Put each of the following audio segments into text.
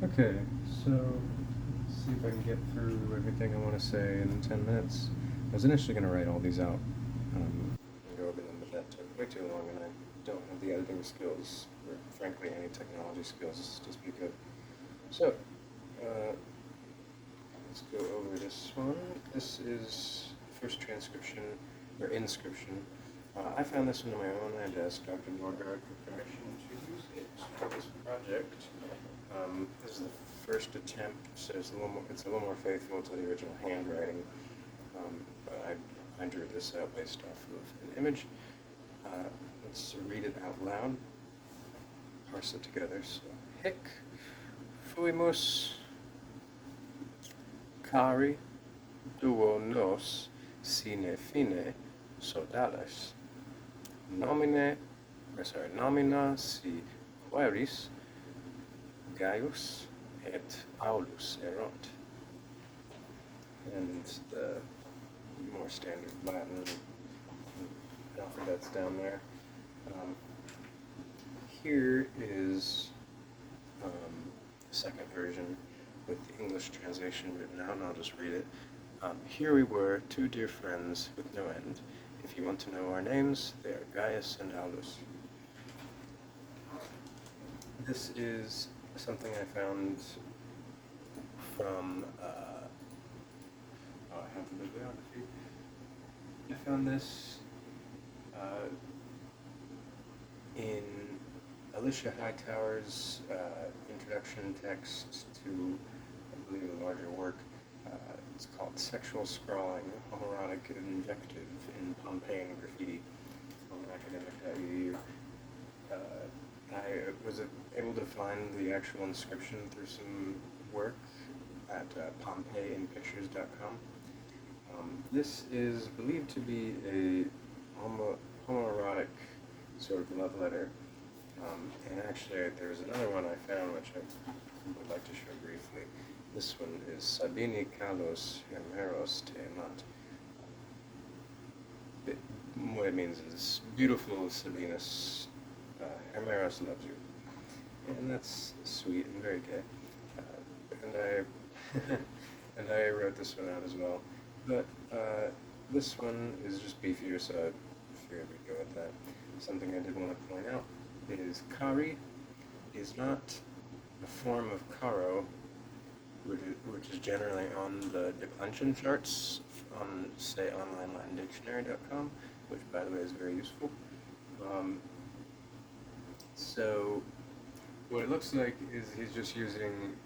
Okay, so let's see if I can get through everything I want to say in 10 minutes. I was initially going to write all these out and go over them, but that took way too long, and I don't have the editing skills, or frankly, any technology skills to speak of. So, uh, let's go over this one. This is the first transcription, or inscription. I found this one on my own. I had to ask Dr. Norgard for permission to use it for this project. This is the first attempt, so it's a little more faithful to the original handwriting. But I drew this out based off of an image. Let's read it out loud, parse it together. So, hic fuimus cari duo nos sine fine sodales nomina si queris Gaius et Paulus erunt. And the more standard Latin alphabet's down there. Here is the second version with the English translation written out, and I'll just read it. Here we were, two dear friends with no end. If you want to know our names, they are Gaius and Aulus. This is something I found from, I have the bibliography. I found this in Alicia Hightower's introduction text to, I believe, a larger work. It's called Sexual Scrawling, Homoerotic Invective in Pompeian Graffiti on academic.edu. I was able to find the actual inscription through some work at PompeiInPictures.com. This is believed to be a homoerotic sort of love letter. And actually, there's another one I found which I would like to show briefly. This one is Sabini Kalos Hemeros Te Amat. What it means is, beautiful Sabinus, Hemeros loves you. And that's sweet and very gay. And I wrote this one out as well. But this one is just beefier, so I figured we'd go with that. Something I did want to point out is Kari is not a form of Karo, which is generally on the declension charts on, say, onlinelatingdictionary.com, which, by the way, is very useful. So what it looks like is he's just using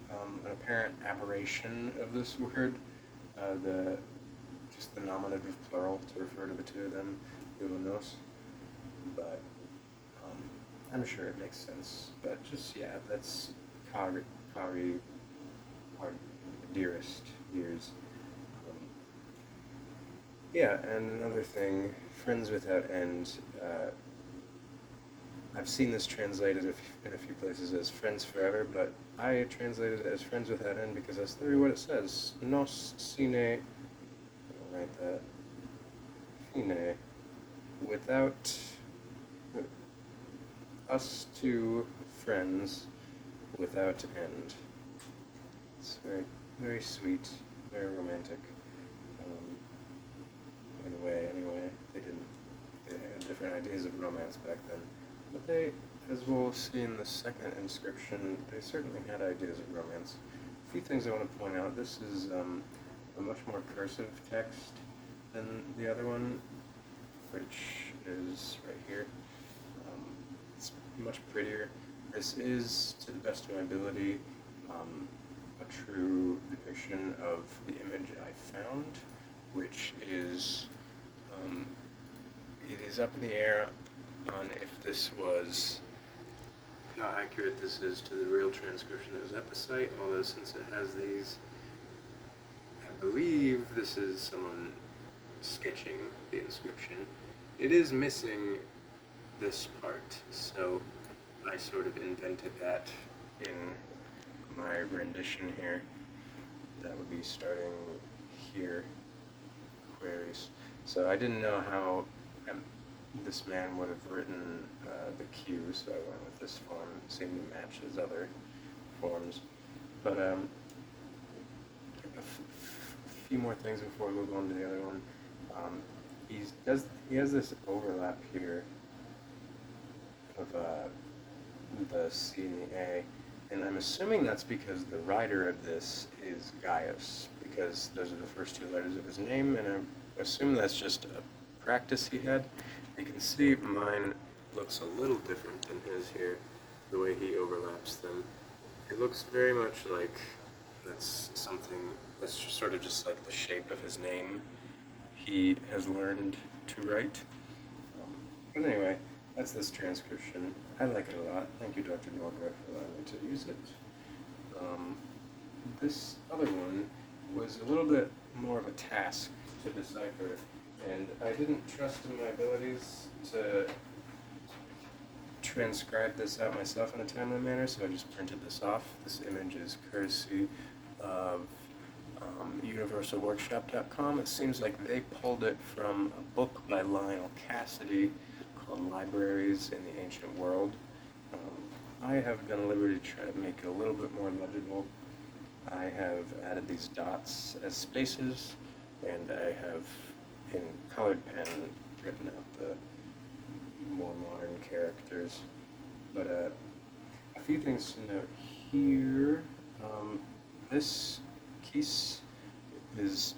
an apparent aberration of this word, just the nominative plural to refer to the two of them, unos. But I'm sure it makes sense. But just, yeah, that's Kari, our dearest years. Yeah, and another thing, friends without end. I've seen this translated in a few places as friends forever, but I translated it as friends without end because that's literally what it says. Nos sine, I'll write that, fine, without us two friends without end. It's very, very sweet, very romantic. In a way, anyway. They had different ideas of romance back then. But they, as we'll see in the second inscription, they certainly had ideas of romance. A few things I want to point out. This is a much more cursive text than the other one, which is right here. It's much prettier. This is, to the best of my ability, a true depiction of the image I found, which is, it is up in the air on if this was, how accurate this is to the real transcription that was at the site, although since it has these, I believe this is someone sketching the inscription. It is missing this part, so I sort of invented that in my rendition here. That would be starting here, queries. So I didn't know how this man would have written the Q, so I went with this form. It seemed to match his other forms. But few more things before we move on to the other one. Um, he has this overlap here of the C and the A, and I'm assuming that's because the writer of this is Gaius, because those are the first two letters of his name, and I assume that's just a practice he had. You can see mine looks a little different than his here, the way he overlaps them. It looks very much like that's something that's sort of just like the shape of his name he has learned to write. But anyway, that's this transcription. I like it a lot. Thank you, Dr. Norgren, for allowing me to use it. This other one was a little bit more of a task to decipher, and I didn't trust in my abilities to transcribe this out myself in a timely manner, so I just printed this off. This image is courtesy of universalworkshop.com. It seems like they pulled it from a book by Lionel Cassidy called Libraries in the Ancient World. I have done a liberty to try to make it a little bit more legible. I have added these dots as spaces, and I have, in colored pen, written out the more modern characters. But a few things to note here. This piece is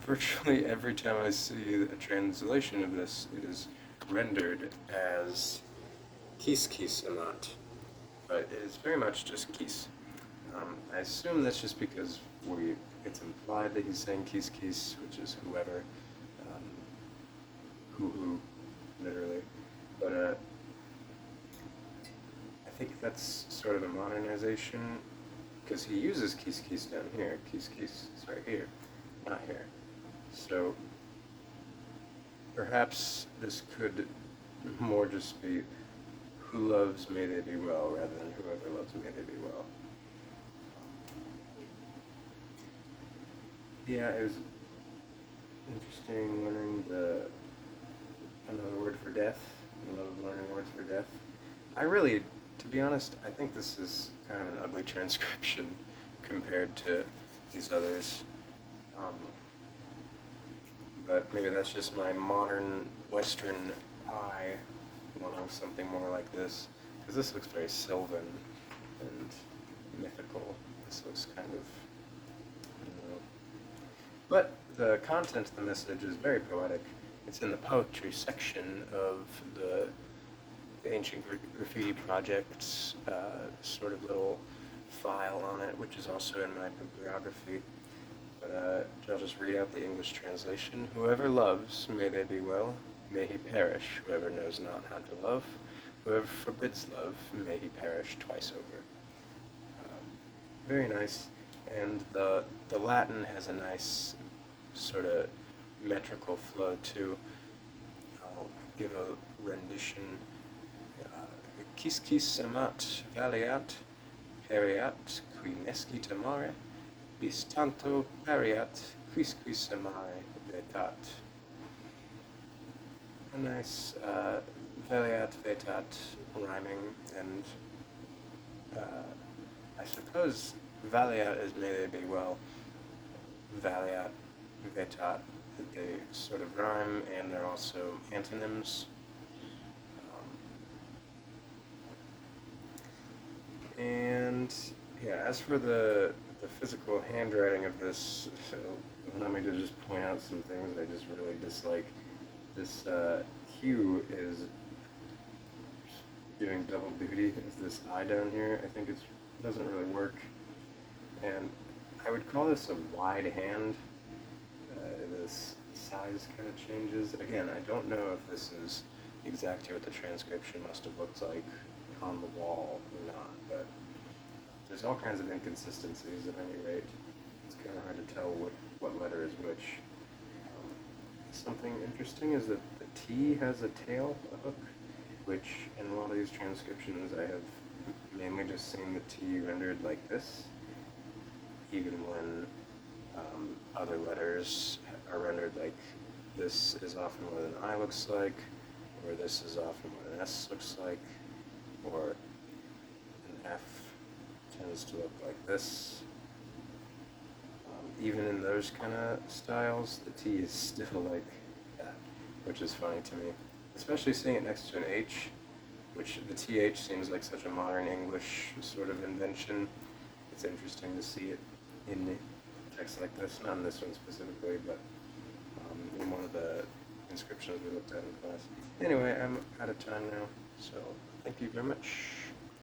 virtually every time I see a translation of this, it is rendered as Kis Amat, but it is very much just Kis. I assume that's just because it's implied that he's saying Kis, which is whoever, who, literally. But I think that's sort of a modernization, because he uses Kis down here. Kis is right here, not here. So perhaps this could more just be who loves, may they be well, rather than whoever loves, may they be well. Yeah, it was interesting learning another word for death. I love learning words for death. To be honest, I think this is kind of an ugly transcription compared to these others. But maybe that's just my modern Western eye wanting something more like this. Because this looks very sylvan and mythical. This looks kind of, I don't know. But the content of the message is very poetic. It's in the poetry section of the Ancient Graffiti Project's sort of little file on it, which is also in my bibliography. But I'll just read out the English translation. Whoever loves, may they be well. May he perish, whoever knows not how to love. Whoever forbids love, may he perish twice over. Very nice. And the Latin has a nice sort of metrical flow too. I'll give a rendition. Quis amat valeat, periat, qui nescit amare, bis tanto periat, quis amare vetat. A nice valeat, vetat rhyming, and I suppose valeat is may they be well, valeat, vetat, they sort of rhyme, and they're also antonyms. And yeah, as for the physical handwriting of this, so allow me to just point out some things I just really dislike. This Q is doing double duty as this I down here. I think it doesn't really work, and I would call this a wide hand. This size kind of changes. Again, I don't know if this is exactly what the transcription must have looked like on the wall or not, but there's all kinds of inconsistencies at any rate. It's kind of hard to tell what letter is which. Something interesting is that the T has a tail, a hook, which in a lot of these transcriptions I have mainly just seen the T rendered like this, even when other letters are rendered like this is often what an I looks like, or this is often what an S looks like, or an F tends tends to look like this. Even in those kind of styles, the T is still like that, which is funny to me. Especially seeing it next to an H, which the TH seems like such a modern English sort of invention. It's interesting to see it in text like this, not in this one specifically, but in one of the inscriptions we looked at in class. Anyway, I'm out of time now, so thank you very much.